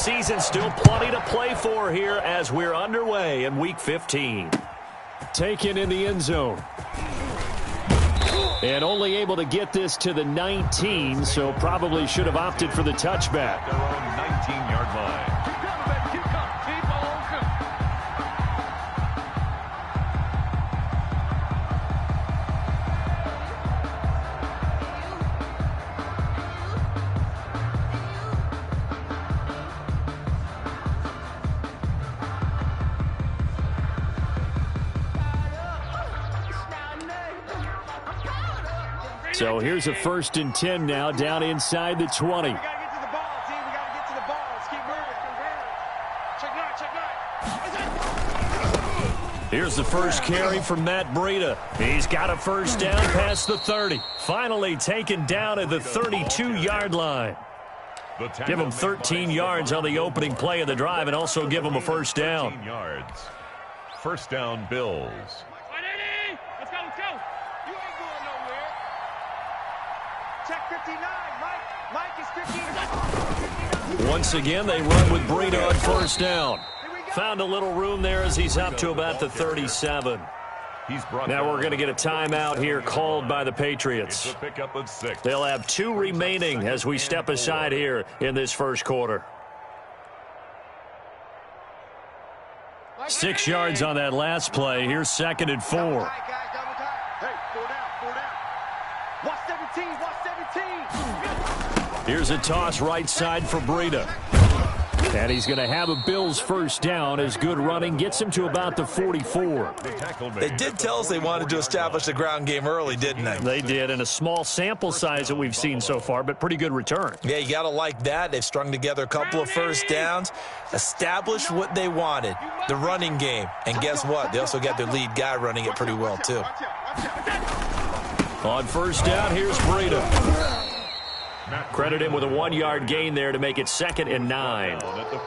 season, still plenty to play for here as we're underway in Week 15. Taken in the end zone. And only able to get this to the 19, so probably should have opted for the touchback. Their own 19-yard line. So here's a 1st and 10 now, down inside the 20. We got to get to the ball, team. We got to get to the ball. Let's keep moving. Check nine. Here's the first carry from Matt Breida. He's got a first down past the 30. Finally taken down at the 32-yard line. Give him 13 yards on the opening play of the drive and also give him a first down. 13 yards. First down, Bills. Let's go, let's go. You ain't going nowhere. Check 59. Mike is 59. Once again, they run with Breida on first down. Found a little room there as he's up to about the 37. Now we're going to get a timeout here called by the Patriots. It's a pickup of 6. They'll have 2 remaining as we step aside here in this first quarter. 6 yards on that last play. Here's 2nd and 4. Hey, 4 down. Watch 17. Here's a toss right side for Breida. And he's going to have a Bills first down as good running gets him to about the 44. They did tell us they wanted to establish the ground game early, didn't they? They did, and a small sample size that we've seen so far, but pretty good return. Yeah, you got to like that. They've strung together a couple of first downs, established what they wanted, the running game. And guess what? They also got their lead guy running it pretty well, too. On first down, here's Breida. Credit him with a 1-yard gain there to make it 2nd and 9.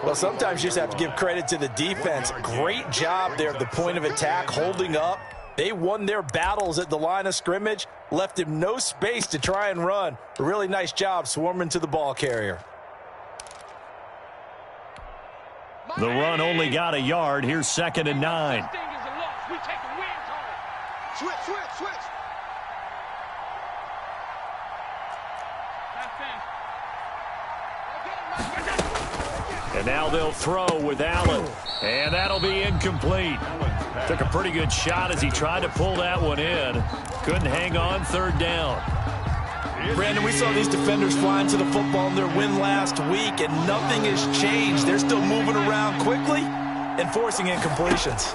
Well, sometimes you just have to give credit to the defense. Great job there at the point of attack, holding up. They won their battles at the line of scrimmage, left him no space to try and run. A really nice job swarming to the ball carrier. The run only got a yard. Here's 2nd and 9. Switch. And now they'll throw with Allen. And that'll be incomplete. Took a pretty good shot as he tried to pull that one in. Couldn't hang on 3rd down. Brandon, we saw these defenders flying to the football in their win last week, and nothing has changed. They're still moving around quickly and forcing incompletions.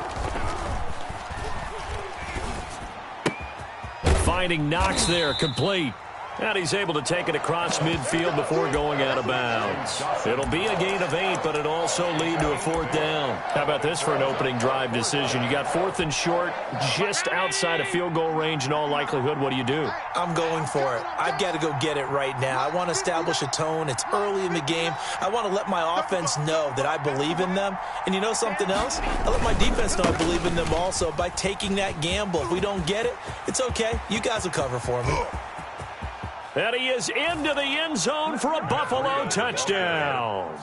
Finding Knox there, complete. And he's able to take it across midfield before going out of bounds. It'll be a gain of 8, but it'll also lead to a 4th down. How about this for an opening drive decision? You got 4th and short, just outside of field goal range in all likelihood. What do? I'm going for it. I've got to go get it right now. I want to establish a tone. It's early in the game. I want to let my offense know that I believe in them. And you know something else? I let my defense know I believe in them also by taking that gamble. If we don't get it, it's okay. You guys will cover for me. And he is into the end zone for a Buffalo touchdown.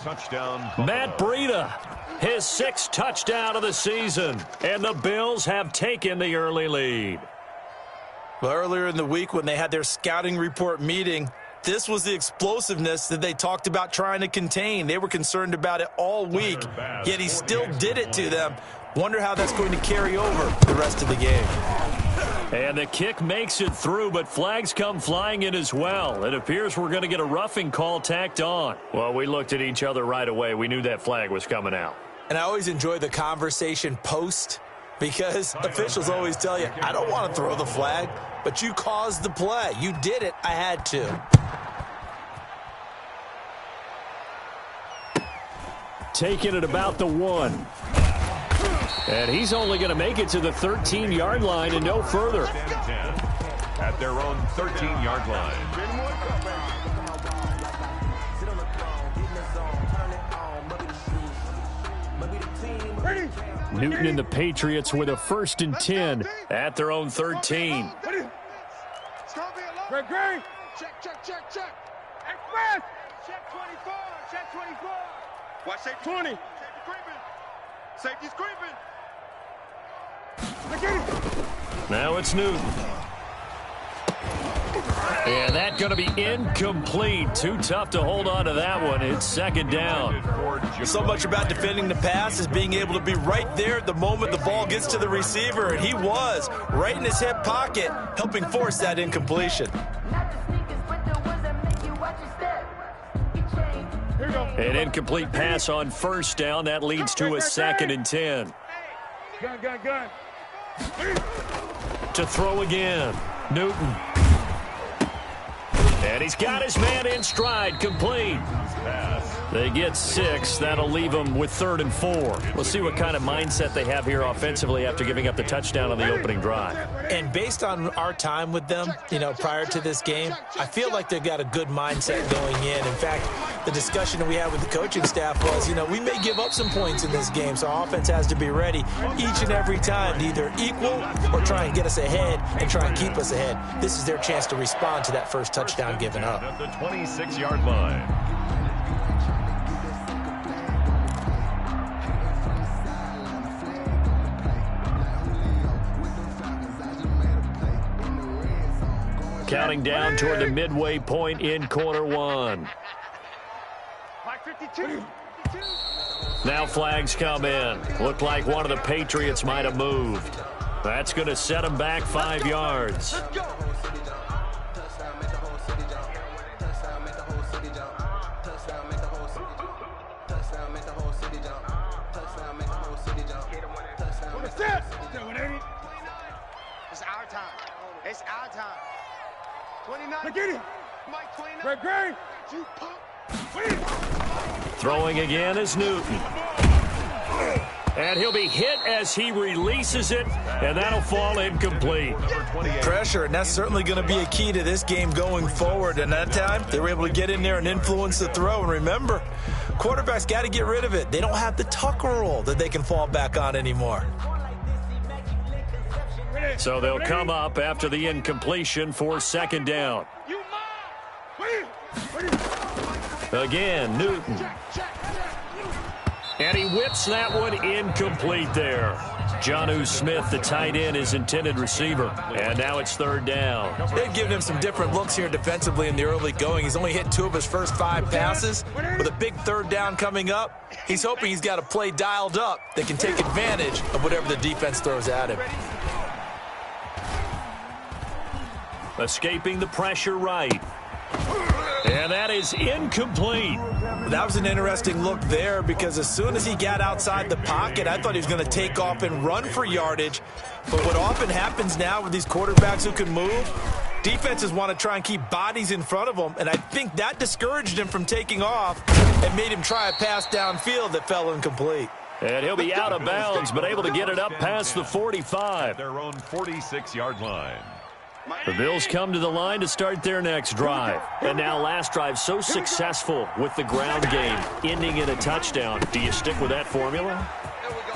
Matt Breida, his 6th touchdown of the season. And the Bills have taken the early lead. Well, earlier in the week when they had their scouting report meeting, this was the explosiveness that they talked about trying to contain. They were concerned about it all week, yet he still did it to them. Wonder how that's going to carry over the rest of the game. And the kick makes it through, but flags come flying in as well. It appears we're going to get a roughing call tacked on. Well, we looked at each other right away. We knew that flag was coming out. And I always enjoy the conversation post because officials always tell you, I don't want to throw the flag, but you caused the play. You did it. I had to. Taking it about the 1. And he's only going to make it to the 13-yard line and no further. At their own 13-yard line. Newton and the Patriots with a 1st and 10 at their own 13. Check. Express. Check 24. Watch safety. 20. Safety creeping. Safety's creeping. Now it's Newton. And that's going to be incomplete. Too tough to hold on to that one. It's second down. So much about defending the pass is being able to be right there at the moment the ball gets to the receiver, and he was right in his hip pocket, helping force that incompletion. An incomplete pass on first down. That leads to a 2nd and 10. Gun. To throw again. Newton. And he's got his man in stride, complete. They get 6. That'll leave them with 3rd and 4. We'll see what kind of mindset they have here offensively after giving up the touchdown on the opening drive. And based on our time with them, prior to this game, I feel like they've got a good mindset going in. In fact, the discussion that we had with the coaching staff was, we may give up some points in this game, so our offense has to be ready each and every time to either equal or try and get us ahead and try and keep us ahead. This is their chance to respond to that first touchdown given up. At the 26-yard line. Counting down toward the midway point in quarter 1. 52. Now flags come in. Looked like one of the Patriots might have moved. That's going to set them back 5 yards. Let's go. It's our time. It's our time. 29. Get it. Mike, 29. Great. You pump. Throwing again is Newton. And he'll be hit as he releases it, and that'll fall incomplete. Pressure, and that's certainly going to be a key to this game going forward. And that time, they were able to get in there and influence the throw. And remember, quarterbacks got to get rid of it. They don't have the tuck rule that they can fall back on anymore. So they'll come up after the incompletion for 2nd down. Again, Newton. And he whips that one incomplete there. Jonnu Smith, the tight end, is intended receiver. And now it's 3rd down. They've given him some different looks here defensively in the early going. He's only hit 2 of his first 5 passes. With a big 3rd down coming up, he's hoping he's got a play dialed up that can take advantage of whatever the defense throws at him. Escaping the pressure right. And that is incomplete. That was an interesting look there because as soon as he got outside the pocket, I thought he was going to take off and run for yardage. But what often happens now with these quarterbacks who can move, defenses want to try and keep bodies in front of them, and I think that discouraged him from taking off and made him try a pass downfield that fell incomplete. And he'll be out of bounds, but able to get it up past the 45. Their own 46-yard line. The Bills come to the line to start their next drive. And now last drive so successful with the ground game, ending in a touchdown. Do you stick with that formula?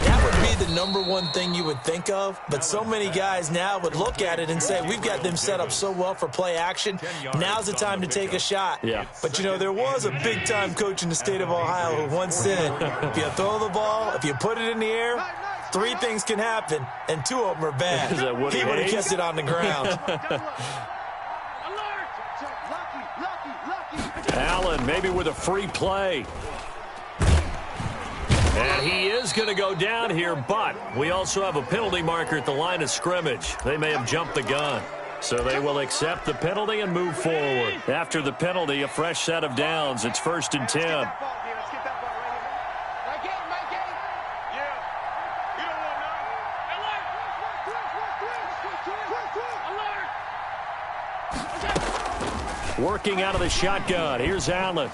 That would be the #1 thing you would think of, but so many guys now would look at it and say, we've got them set up so well for play action. Now's the time to take a shot. Yeah. But, there was a big-time coach in the state of Ohio who once said, if you throw the ball, if you put it in the air, 3 things can happen, and 2 of them are bad. Is that what he would have kept it on the ground. Allen maybe with a free play. And he is going to go down here, but we also have a penalty marker at the line of scrimmage. They may have jumped the gun. So they will accept the penalty and move forward. After the penalty, a fresh set of downs. It's 1st and 10. Working out of the shotgun. Here's Allen.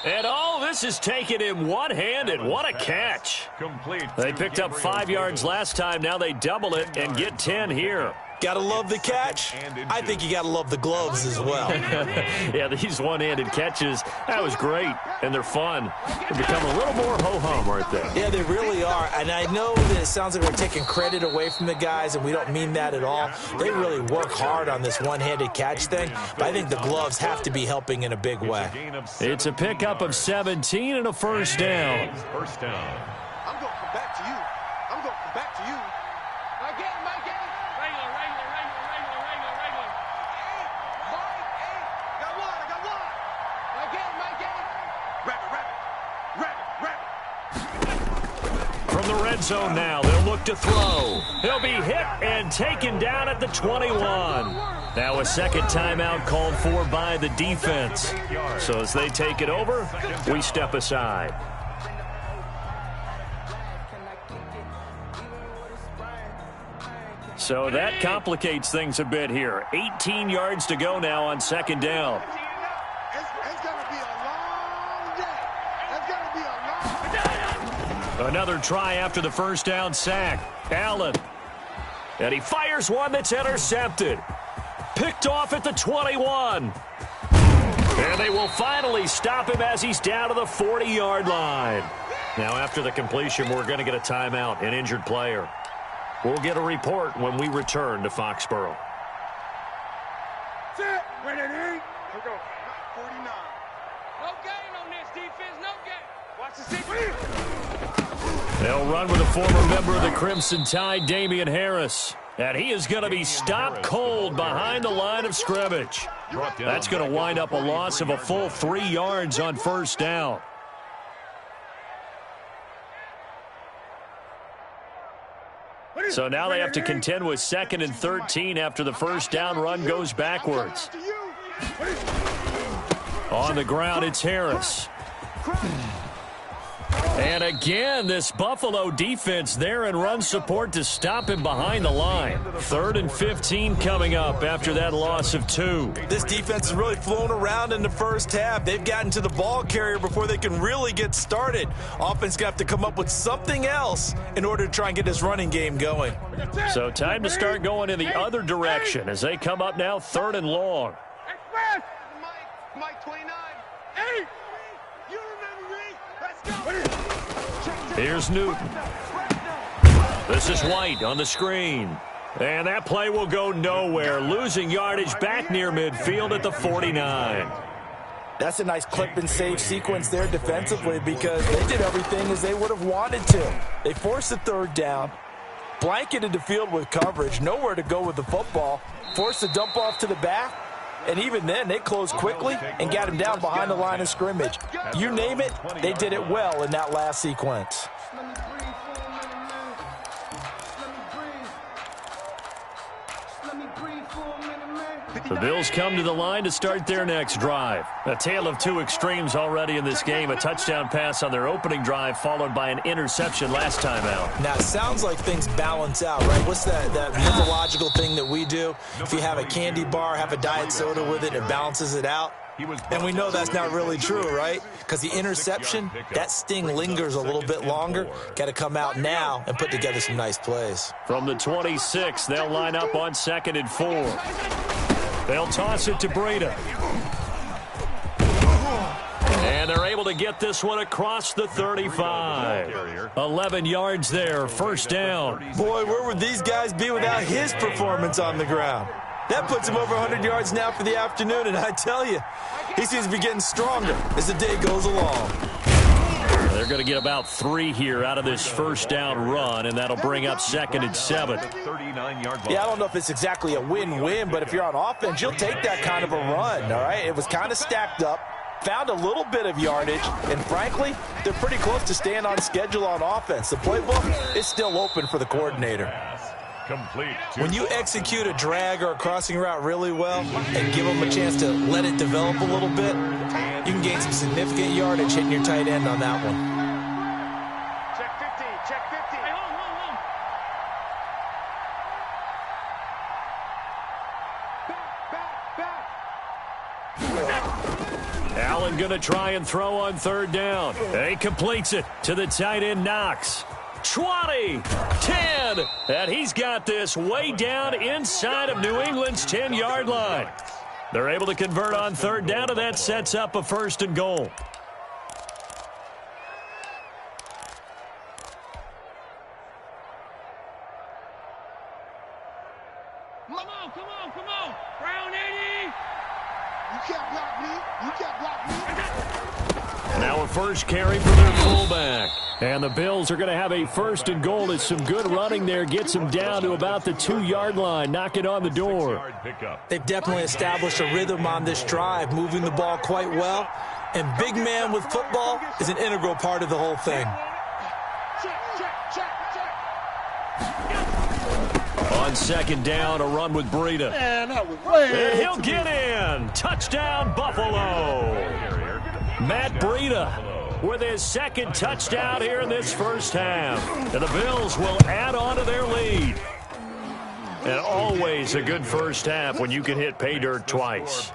And this is taking him one-handed. What a catch. Complete. They picked up 5 yards last time. Now they double it and get 10 here. Gotta love the catch. I think you gotta love the gloves as well. Yeah, these one-handed catches, that was great, and they're fun. They become a little more ho-hum, aren't they? Yeah, they really are, and I know that it sounds like we're taking credit away from the guys, and we don't mean that at all. They really work hard on this one-handed catch thing, but I think the gloves have to be helping in a big way. It's a pickup of 17 and a first down. First down. I'm going to come back to you. I'm going to come back to you. My game, my game. Regular. Got one. My game. Rabbit. From the red zone now, they'll look to throw. He'll be hit and taken down at the 21. Now a second timeout called for by the defense. So as they take it over, we step aside. So that complicates things a bit here. 18 yards to go now on second down. It's going to be a long day. It's going to be a long day. Another try after the first down sack. Allen. And he fires one that's intercepted. Picked off at the 21. And they will finally stop him as he's down to the 40-yard line. Now after the completion, we're going to get a timeout, an injured player. We'll get a report when we return to Foxborough. Sit. When it ain't. Here we go. 49. No gain on this defense. No gain. Watch the 6. They'll run with a former member of the Crimson Tide, Damian Harris. And he is going to be stopped cold behind the line of scrimmage. That's going to wind up a loss of a full 3 yards on first down. So now they have to contend with 2nd and 13 after the first down run goes backwards. On the ground, it's Harris. And again, this Buffalo defense there in run support to stop him behind the line. 3rd and 15 coming up after that loss of 2. This defense has really flown around in the first half. They've gotten to the ball carrier before they can really get started. Offense got to come up with something else in order to try and get this running game going. So time to start going in the other direction as they come up now 3rd and long. Mike 29. 8. You remember me? Let's go. Here's Newton. This is White on the screen. And that play will go nowhere, losing yardage back near midfield at the 49. That's a nice clip and save sequence there defensively because they did everything as they would have wanted to. They forced the 3rd down, blanketed the field with coverage, nowhere to go with the football, forced the dump off to the back, and even then they closed quickly and got him down behind the line of scrimmage. You name it, they did it well in that last sequence. The Bills come to the line to start their next drive. A tale of two extremes already in this game. A touchdown pass on their opening drive followed by an interception last time out. Now, it sounds like things balance out, right? What's that mythological thing that we do? If you have a candy bar, have a diet soda with it, it balances it out. And we know that's not really true, right? Because the interception, that sting lingers a little bit longer. Got to come out now and put together some nice plays. From the 26, they'll line up on 2nd and 4. They'll toss it to Breida. And they're able to get this one across the 35. 11 yards there, first down. Boy, where would these guys be without his performance on the ground? That puts him over 100 yards now for the afternoon, and I tell you, he seems to be getting stronger as the day goes along. They're going to get about 3 here out of this first down run, and that'll bring up 2nd and 7. Yeah, I don't know if it's exactly a win-win, but if you're on offense, you'll take that kind of a run, all right? It was kind of stacked up, found a little bit of yardage, and frankly, they're pretty close to staying on schedule on offense. The playbook is still open for the coordinator. Complete. When you execute a drag or a crossing route really well and give them a chance to let it develop a little bit, you can gain some significant yardage hitting your tight end on that one. Check 50. Check 50. Hey, hold. Back. Allen going to try and throw on 3rd down. He completes it to the tight end, Knox. 20, 10, and he's got this way down inside of New England's 10-yard line. They're able to convert on third down, and that sets up a 1st and goal. Come on. Brown 80. You can't block me. You can't block me. Now a first carry for their fullback. And the Bills are going to have a 1st and goal. It's some good running there. Gets them down to about the 2-yard line. Knock it on the door. They've definitely established a rhythm on this drive, moving the ball quite well. And big man with football is an integral part of the whole thing. On 2nd down, a run with Breida. Man, that was way And he'll get in. Touchdown, Buffalo. Matt Breida with his 2nd touchdown here in this first half. And the Bills will add on to their lead. And always a good first half when you can hit pay dirt twice.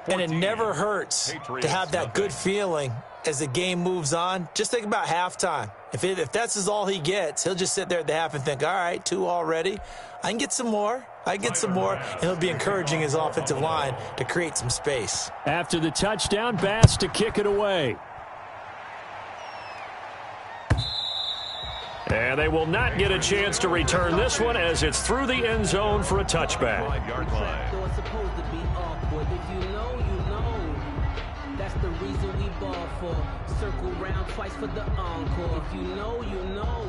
And it never hurts to have that good feeling as the game moves on. Just think about halftime. If that's all he gets, he'll just sit there at the half and think, all right, 2 already. I can get some more. And he'll be encouraging his offensive line to create some space. After the touchdown, Bass to kick it away. And they will not get a chance to return this one as it's through the end zone for a touchback. Though it's supposed to be awkward. If you know, you know. That's the reason we ball for. Circle round twice for the encore. If you know, you know.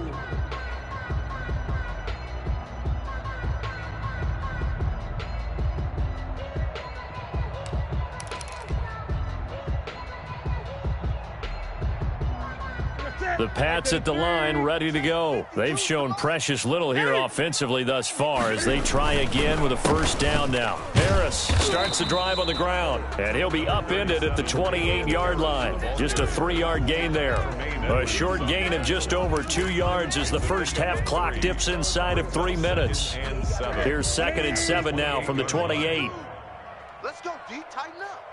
The Pats at the line, ready to go. They've shown precious little here offensively thus far as they try again with a 1st down now. Harris starts the drive on the ground, and he'll be upended at the 28-yard line. Just a 3-yard gain there. A short gain of just over 2 yards as the first half clock dips inside of 3 minutes. Here's 2nd and 7 now from the 28. Let's go deep, tighten up.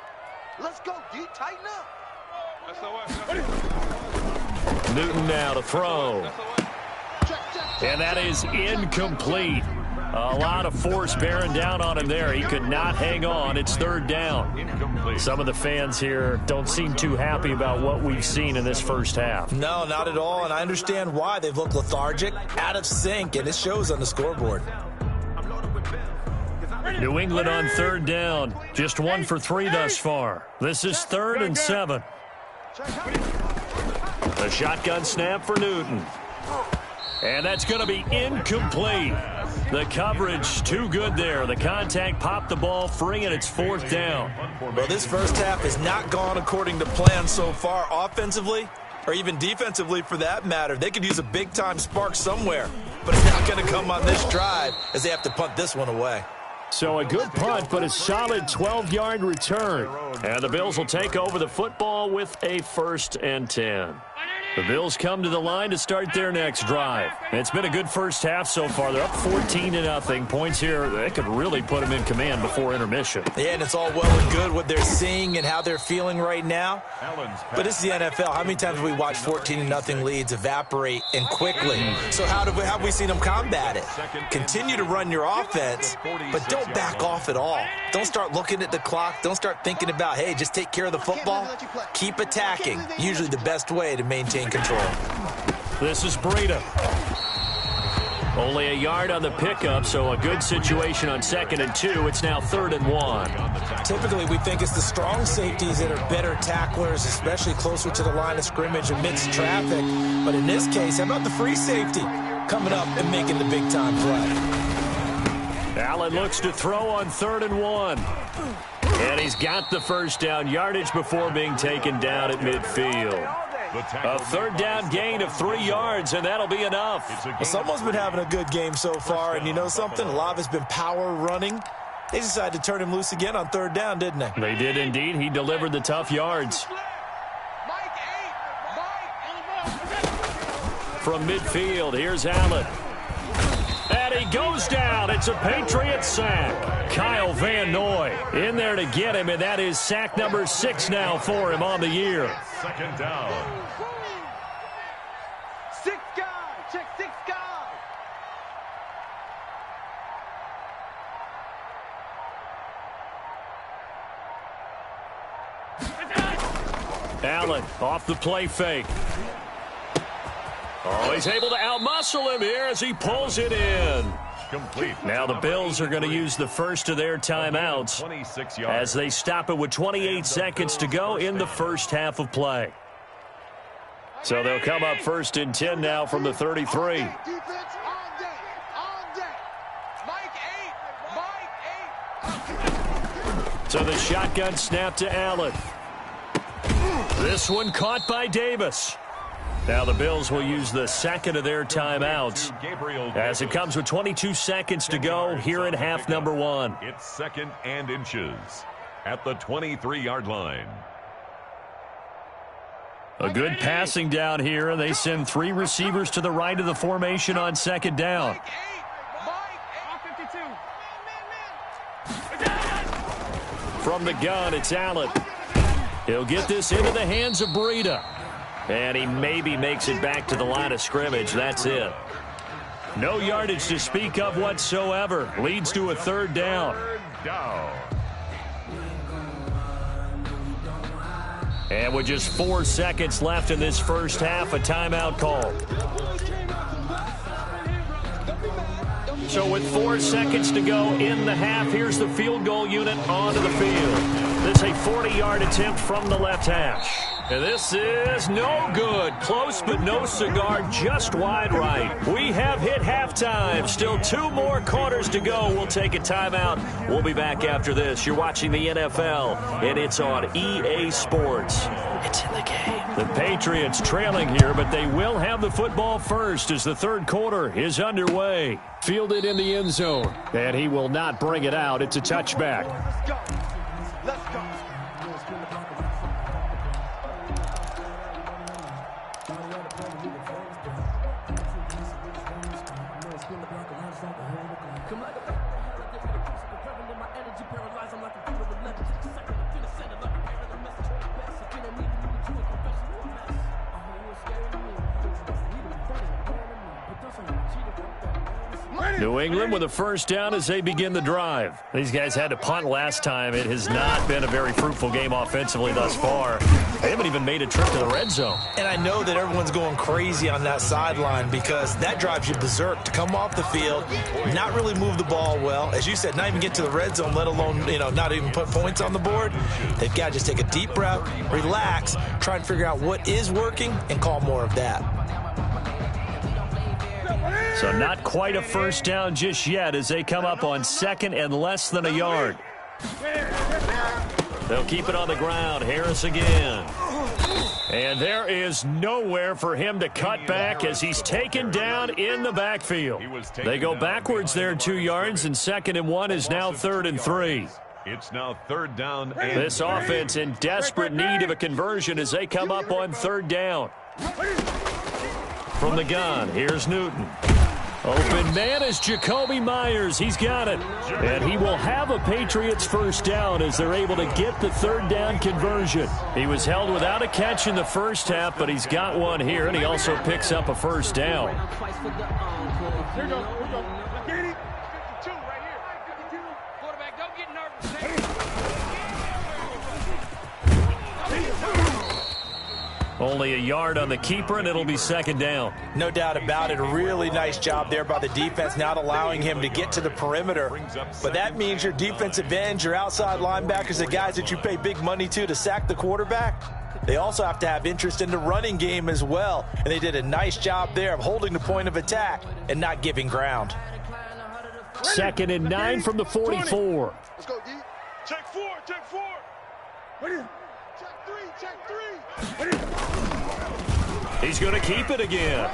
Let's go deep, tighten up. Newton now to throw. And that is incomplete. A lot of force bearing down on him there. He could not hang on. It's 3rd down. Some of the fans here don't seem too happy about what we've seen in this first half. No, not at all, and I understand why. They've looked lethargic, out of sync, and it shows on the scoreboard. New England on 3rd down. Just 1 for 3 thus far. This is 3rd and 7. A shotgun snap for Newton. And that's going to be incomplete. The coverage too good there. The contact popped the ball free, and it's 4th down. Well, this first half has not gone according to plan so far offensively, or even defensively for that matter. They could use a big-time spark somewhere, but it's not going to come on this drive as they have to punt this one away. So a good punt, but a solid 12-yard return. And the Bills will take over the football with a 1st and 10. The Bills come to the line to start their next drive. It's been a good first half so far. They're up 14-0. Points here, they could really put them in command before intermission. Yeah, and it's all well and good what they're seeing and how they're feeling right now. But it's the NFL. How many times have we watched 14-0 leads evaporate and quickly? So how have we seen them combat it? Continue to run your offense, but don't back off at all. Don't start looking at the clock. Don't start thinking about, hey, just take care of the football. Keep attacking. Usually the best way to maintain control. This is Breida. Only a yard on the pickup, so a good situation on 2nd and 2. It's now 3rd and 1. Typically, we think it's the strong safeties that are better tacklers, especially closer to the line of scrimmage amidst traffic. But in this case, how about the free safety coming up and making the big-time play? Allen looks to throw on 3rd and 1. And he's got the first down yardage before being taken down at midfield. A 3rd down gain of 3 yards, and that'll be enough. Well, someone's been having a good game so far, and you know something? A lot of it's been power running. They decided to turn him loose again on 3rd down, didn't they? They did indeed. He delivered the tough yards. From midfield, here's Allen. And he goes down. It's a Patriots sack. Kyle Van Noy in there to get him, and that is sack number 6 now for him on the year. 2nd down. 6 guys. Check 6 guys. Allen off the play fake. Oh, he's able to outmuscle him here as he pulls it in. Complete. Now the Bills are going to use the first of their timeouts 26 yards. as they stop it with 28 seconds to go in the first half of play. So they'll come up 1st and 10 now from the 33. Defense all day. All day. Mike 8. So the shotgun snap to Allen. This one caught by Davis. Now the Bills will use the second of their timeouts as it comes with 22 seconds to go here in half number 1. It's 2nd and inches at the 23-yard line. A good passing down here. They send 3 receivers to the right of the formation on 2nd down. From the gun, it's Allen. He'll get this into the hands of Breida. And he maybe makes it back to the line of scrimmage. That's it. No yardage to speak of whatsoever. Leads to a 3rd down. And with just 4 seconds left in this first half, a timeout call. So with 4 seconds to go in the half, here's the field goal unit onto the field. This is a 40-yard attempt from the left hash. And this is no good. Close but no cigar, just wide right. We have hit halftime. Still 2 more quarters to go. We'll take a timeout. We'll be back after this. You're watching the NFL, and it's on EA Sports. It's in the game. The Patriots trailing here, but they will have the football first as the 3rd quarter is underway. Fielded in the end zone, and he will not bring it out. It's a touchback. Let's go. Let's go. New England with a first down as they begin the drive. These guys had to punt last time. It has not been a very fruitful game offensively thus far. They haven't even made a trip to the red zone. And I know that everyone's going crazy on that sideline because that drives you berserk to come off the field, not really move the ball well. As you said, not even get to the red zone, let alone, not even put points on the board. They've got to just take a deep breath, relax, try and figure out what is working and call more of that. So not quite a first down just yet as they come up on 2nd and less than a yard. They'll keep it on the ground. Harris again. And there is nowhere for him to cut back as he's taken down in the backfield. They go backwards there 2 yards, and 2nd and 1 is now 3rd and 3. It's now 3rd down. This offense in desperate need of a conversion as they come up on 3rd down. From the gun, here's Newton. Open man is Jacoby Myers. He's got it. And he will have a Patriots first down as they're able to get the 3rd down conversion. He was held without a catch in the first half, but he's got one here, and he also picks up a first down. Here we go. Get it. 52 right here. 52. Quarterback, don't get nervous. Only a yard on the keeper, and it'll be 2nd down. No doubt about it. A really nice job there by the defense, not allowing him to get to the perimeter. But that means your defensive ends, your outside linebackers, the guys that you pay big money to sack the quarterback, they also have to have interest in the running game as well. And they did a nice job there of holding the point of attack and not giving ground. 2nd and 9 from the 44. Let's go, D. Check 4. Check 4. Ready? Check 3. Check 3. He's going to keep it again.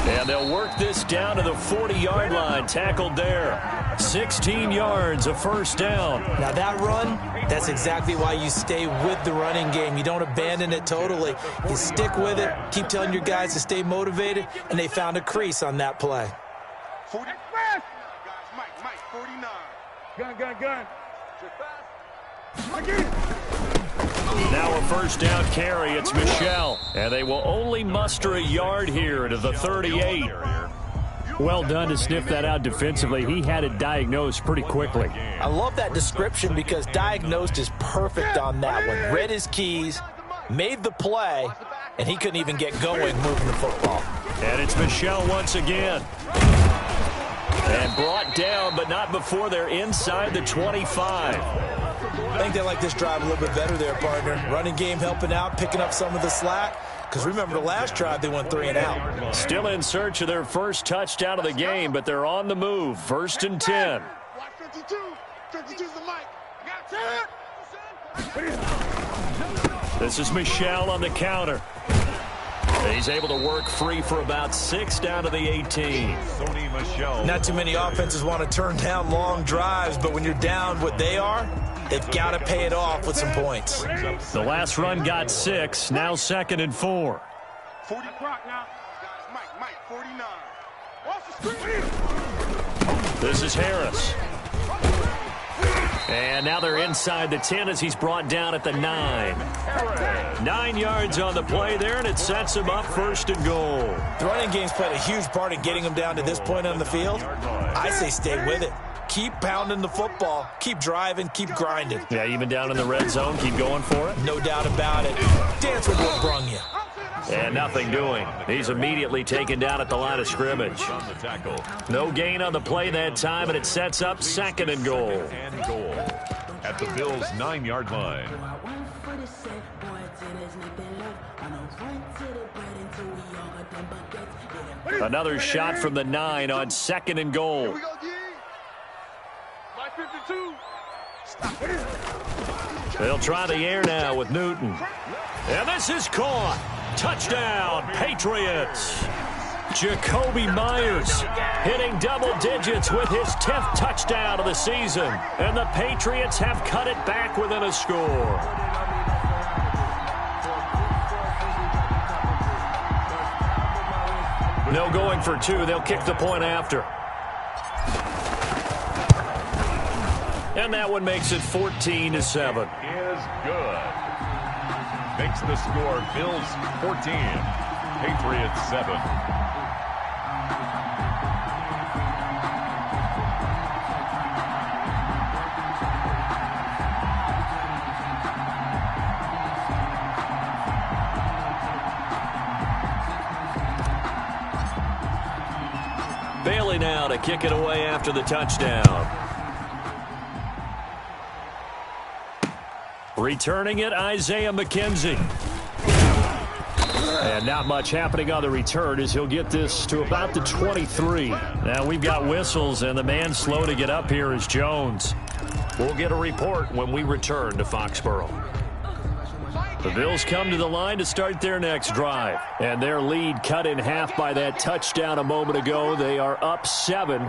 And they'll work this down to the 40-yard line. Tackled there. 16 yards, a first down. Now that run, that's exactly why you stay with the running game. You don't abandon it totally. You stick with it, keep telling your guys to stay motivated, and they found a crease on that play. 40. Guys, Mike, 49. Gun. Check fast. Again. Now a first down carry. It's Michel. And they will only muster a yard here to the 38. Well done to sniff that out defensively. He had it diagnosed pretty quickly. I love that description because diagnosed is perfect on that one. Read his keys, made the play, and he couldn't even get going moving the football. And it's Michel once again. And brought down, but not before they're inside the 25. I think they like this drive a little bit better there, partner. Running game helping out, picking up some of the slack. Because remember, the last drive, they went 3 and out. Still in search of their first touchdown of the game, but they're on the move. 1st and 10. Watch 52. 52's the mic. Got 10. This is Michel on the counter. He's able to work free for about 6 down to the 18. Not too many offenses want to turn down long drives, but when you're down what they are, they've got to pay it off with some points. The last run got 6. Now 2nd and 4. 40 clock now. Mike, 49. Off the screen. This is Harris. And now they're inside the 10 as he's brought down at the 9. 9 yards on the play there, and it sets him up 1st and goal. The running game's played a huge part in getting them down to this point on the field. I say stay with it. Keep pounding the football. Keep driving. Keep grinding. Yeah, even down in the red zone, keep going for it. No doubt about it. Dance with what brung you. And nothing doing. He's immediately taken down at the line of scrimmage. No gain on the play that time, and it sets up 2nd and goal. At the Bills' 9-yard line. Another shot from the 9 on 2nd and goal. Here we go, D. Mike 52. They'll try the air now with Newton. And this is caught. Touchdown, Patriots. Jacoby Myers hitting double digits with his 10th touchdown of the season. And the Patriots have cut it back within a score. No going for 2. They'll kick the point after. And that one makes it 14-7. Is good. Makes the score Bills 14, Patriots 7. Bailey now to kick it away after the touchdown. Returning it, Isaiah McKenzie. And not much happening on the return as he'll get this to about the 23. Now we've got whistles, and the man slow to get up here is Jones. We'll get a report when we return to Foxborough. The Bills come to the line to start their next drive. And their lead cut in half by that touchdown a moment ago. They are up 7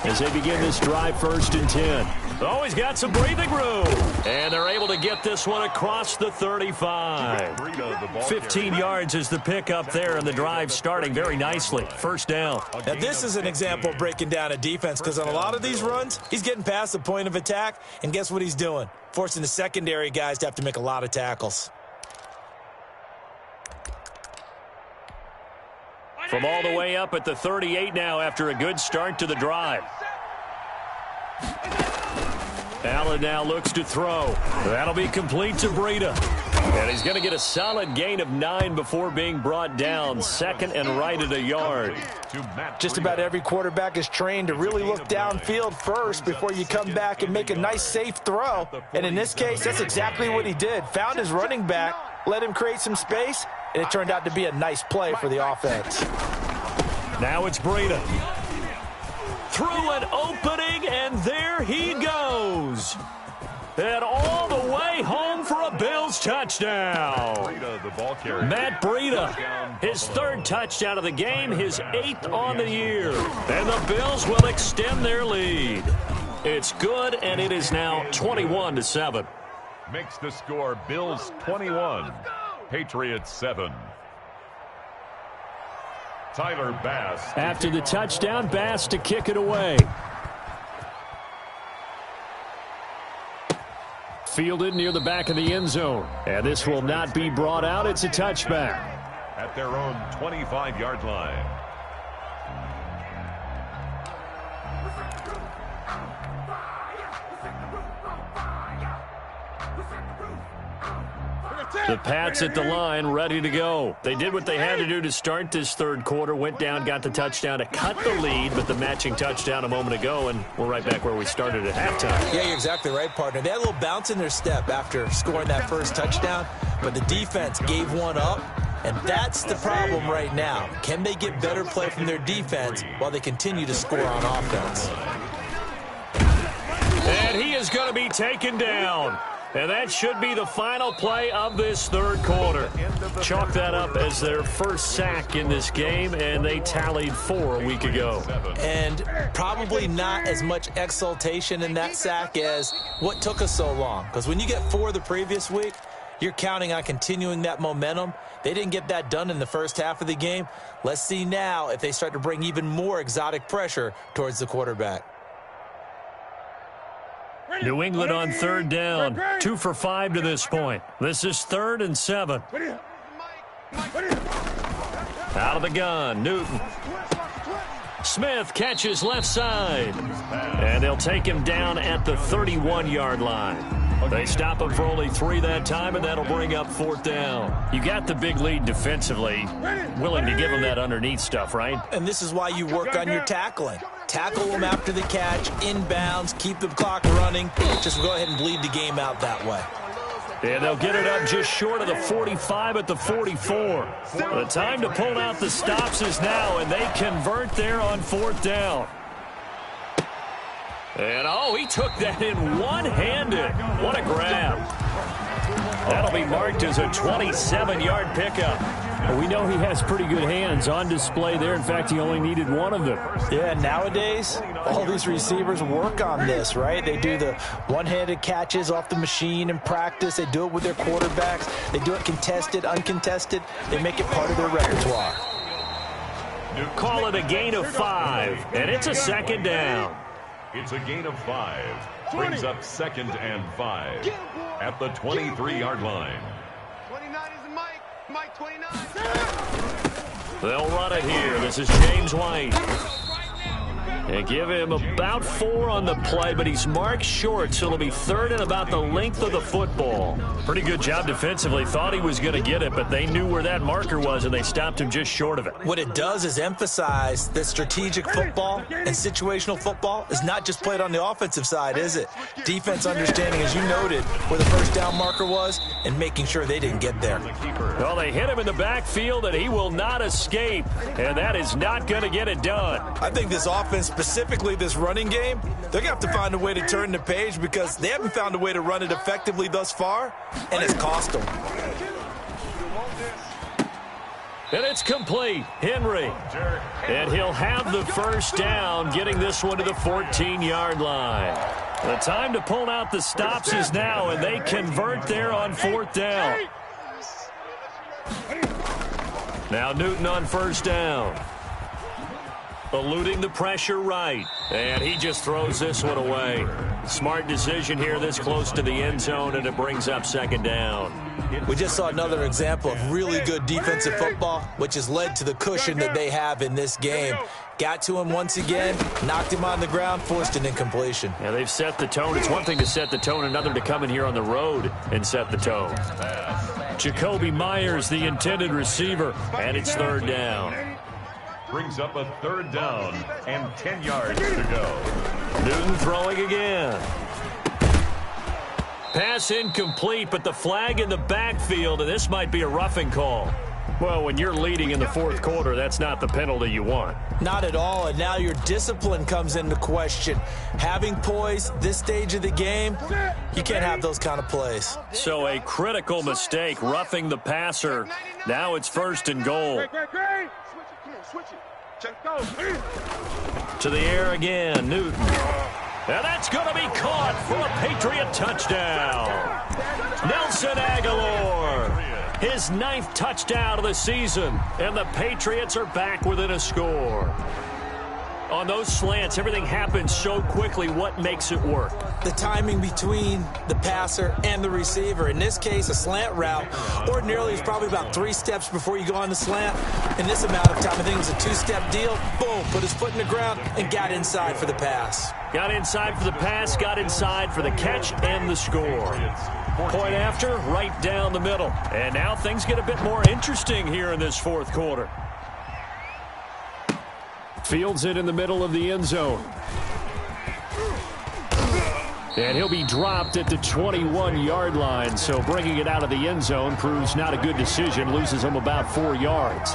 as they begin this drive 1st and 10. Oh, he's got some breathing room. And they're able to get this one across the 35. 15 yards is the pickup there, and the drive starting very nicely. 1st down. Now, this is an example of breaking down a defense because on a lot of these runs, he's getting past the point of attack, and guess what he's doing? Forcing the secondary guys to have to make a lot of tackles. From all the way up at the 38 now after a good start to the drive. Allen now looks to throw. That'll be complete to Breida. And he's going to get a solid gain of 9 before being brought down. 2nd and right at a yard. Just about every quarterback is trained to really look downfield first before you come back and make a nice, safe throw. And in this case, that's exactly what he did. Found his running back, let him create some space, and it turned out to be a nice play for the offense. Now it's Breida. Through an opening, and there he goes. And all the way home for a Bills touchdown. Matt Breida, his 3rd touchdown of the game, his 8th on the year. And the Bills will extend their lead. It's good, and it is now 21-7. Makes the score Bills 21, Patriots 7. Tyler Bass. After the touchdown, Bass to kick it away. Fielded near the back of the end zone. And this will not be brought out. It's a touchback. At their own 25-yard line. The Pats at the line, ready to go. They did what they had to do to start this third quarter, went down, got the touchdown to cut the lead, but the matching touchdown a moment ago, and we're right back where we started at halftime. Yeah, you're exactly right, partner. They had a little bounce in their step after scoring that first touchdown, but the defense gave one up, and that's the problem right now. Can they get better play from their defense while they continue to score on offense? And he is going to be taken down. And that should be the final play of this third quarter. Chalk that up as their first sack in this game, and they tallied 4 a week ago. And probably not as much exultation in that sack as what took us so long. Because when you get 4 the previous week, you're counting on continuing that momentum. They didn't get that done in the first half of the game. Let's see now if they start to bring even more exotic pressure towards the quarterback. New England on third down. 2 for 5 to this point. This is 3rd and 7. Out of the gun, Newton. Smith catches left side. And they'll take him down at the 31-yard line. They stop him for only 3 that time, and that'll bring up 4th down. You got the big lead defensively. Willing to give him that underneath stuff, right? And this is why you work on your tackling. Tackle them after the catch, inbounds, keep the clock running. Just go ahead and bleed the game out that way. And they'll get it up just short of the 45 at the 44. The time to pull out the stops is now, and they convert there on 4th down. And, oh, he took that in one-handed. What a grab. That'll be marked as a 27-yard pickup. We know he has pretty good hands on display there. In fact, he only needed one of them. Yeah, nowadays, all these receivers work on this, right? They do the one-handed catches off the machine in practice. They do it with their quarterbacks. They do it contested, uncontested. They make it part of their repertoire. Call it a gain of 5, and it's a 2nd down. It's a gain of 5. Brings up 2nd and 5 at the 23-yard line. 29 is Mike 29. They'll run it here. This is James White. They give him about 4 on the play, but he's marked short, so it'll be 3rd and about the length of the football. Pretty good job defensively. Thought he was going to get it, but they knew where that marker was, and they stopped him just short of it. What it does is emphasize that strategic football and situational football is not just played on the offensive side, is it? Defense understanding, as you noted, where the first down marker was and making sure they didn't get there. Well, they hit him in the backfield, and he will not escape, and that is not going to get it done. I think this offense, specifically this running game, they're going to have to find a way to turn the page because they haven't found a way to run it effectively thus far, and it's cost them. And it's complete. Henry. And he'll have the first down, getting this one to the 14-yard line. The time to pull out the stops is now, and they convert there on 4th down. Now Newton on first down. Eluding the pressure right. And he just throws this one away. Smart decision here this close to the end zone, and it brings up 2nd down. We just saw another example of really good defensive football, which has led to the cushion that they have in this game. Got to him once again, knocked him on the ground, forced an incompletion. Yeah, they've set the tone. It's one thing to set the tone, another to come in here on the road and set the tone. Jacoby Myers, the intended receiver, and it's 3rd down. Brings up a 3rd down and 10 yards to go. Newton throwing again. Pass incomplete, but the flag in the backfield, and this might be a roughing call. Well, when you're leading in the 4th quarter, that's not the penalty you want. Not at all, and now your discipline comes into question. Having poise this stage of the game, you can't have those kind of plays. So a critical mistake, roughing the passer. Now it's 1st and goal. To the air again, Newton. And that's going to be caught for a Patriot touchdown. Nelson Aguilar, his 9th touchdown of the season, and the Patriots are back within a score. On those slants, everything happens so quickly. What makes it work? The timing between the passer and the receiver. In this case, a slant route ordinarily is probably about 3 steps before you go on the slant. In this amount of time, I think it was a 2-step deal. Boom, put his foot in the ground and got inside for the pass. Got inside for the pass, got inside for the catch and the score. Point after, right down the middle. And now things get a bit more interesting here in this fourth quarter. Fields it in the middle of the end zone. And he'll be dropped at the 21-yard line, so bringing it out of the end zone proves not a good decision, loses him about 4 yards.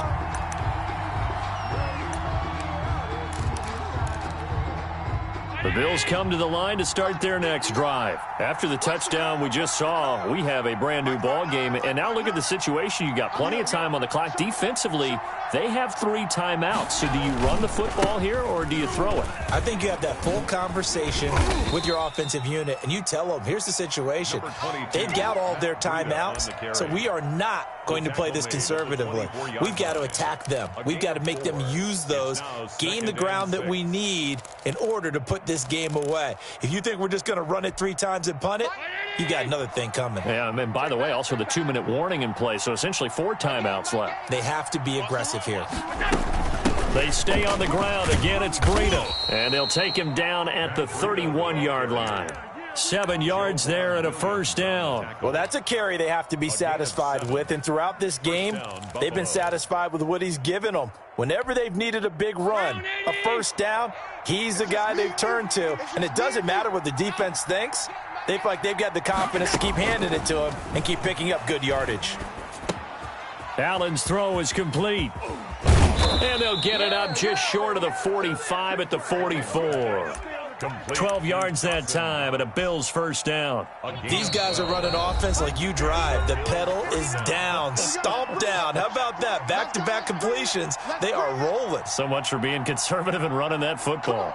The Bills come to the line to start their next drive. After the touchdown we just saw, we have a brand-new ball game. And now look at the situation. You got plenty of time on the clock. Defensively, they have 3 timeouts. So do you run the football here or do you throw it? I think you have that full conversation with your offensive unit, and you tell them, here's the situation. They've got all their timeouts, so we are not going to play this conservatively. We've got to attack them. We've got to make them use those, gain the ground that we need in order to put this game away. If you think we're just going to run it 3 times and punt it, you got another thing coming. Yeah, and by the way, also the 2-minute warning in play, so essentially 4 timeouts left. They have to be aggressive here. They stay on the ground. Again, it's Breida. And they'll take him down at the 31-yard line. 7 yards there and a first down. Well, that's a carry they have to be satisfied with. And throughout this game, they've been satisfied with what he's given them. Whenever they've needed a big run, a first down, he's the guy they've turned to. And it doesn't matter what the defense thinks. They feel like they've got the confidence to keep handing it to him and keep picking up good yardage. Allen's throw is complete. And they'll get it up just short of the 45 at the 44. 12 yards that time and a Bills first down. These guys are running offense like you drive. The pedal is down, stomp down. How about that? Back-to-back completions. They are rolling. So much for being conservative and running that football.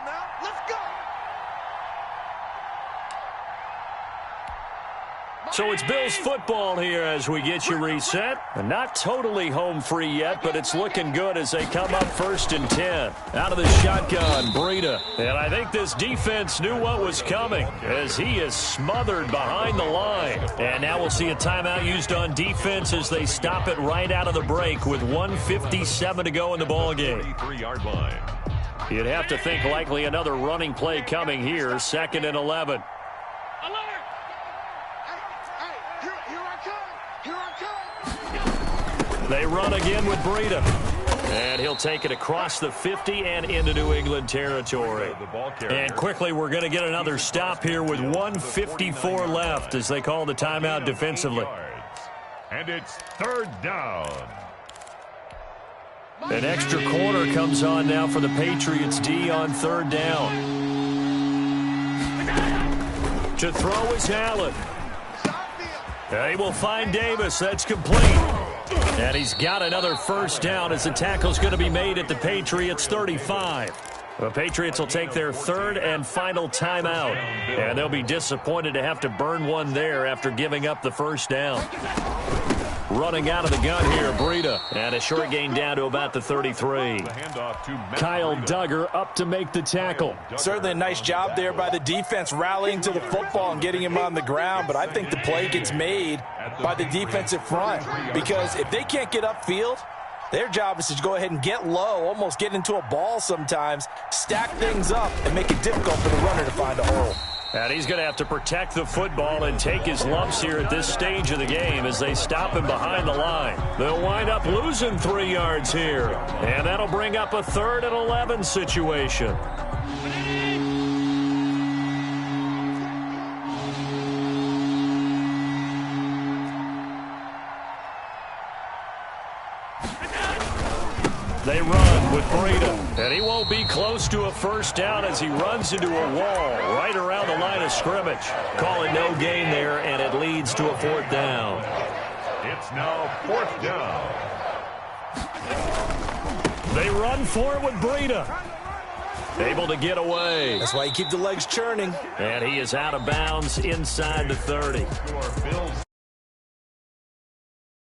So it's Bills football here as we get you reset. And not totally home free yet, but it's looking good as they come up 1st and 10. Out of the shotgun, Breida. And I think this defense knew what was coming as he is smothered behind the line. And now we'll see a timeout used on defense as they stop it right out of the break with 1:57 to go in the ballgame. 33-yard line. You'd have to think likely another running play coming here, 2nd and 11. They run again with Breida. And he'll take it across the 50 and into New England territory. And quickly, we're going to get another stop here with 1:54 left as they call the timeout defensively. And it's 3rd down. An extra corner comes on now for the Patriots D on 3rd down. To throw is Allen. They will find Davis. That's complete. And he's got another first down as the tackle's going to be made at the Patriots 35. The Patriots will take their 3rd and final timeout. And they'll be disappointed to have to burn one there after giving up the first down. Running out of the gun here, Breida. And a short gain down to about the 33. Kyle Duggar up to make the tackle. Certainly a nice job there by the defense rallying to the football and getting him on the ground. But I think the play gets made by the defensive front. Because if they can't get upfield, their job is to go ahead and get low, almost get into a ball sometimes, stack things up, and make it difficult for the runner to find a hole. And he's going to have to protect the football and take his lumps here at this stage of the game as they stop him behind the line. They'll wind up losing 3 yards here. And that'll bring up a 3rd and 11 situation. They run with Breida, and he won't be close to a first down as he runs into a wall right around the line of scrimmage. Call it no gain there, and it leads to a 4th down. It's now 4th down. They run for it with Breida. Able to get away. That's why you keep the legs churning. And he is out of bounds inside the 30.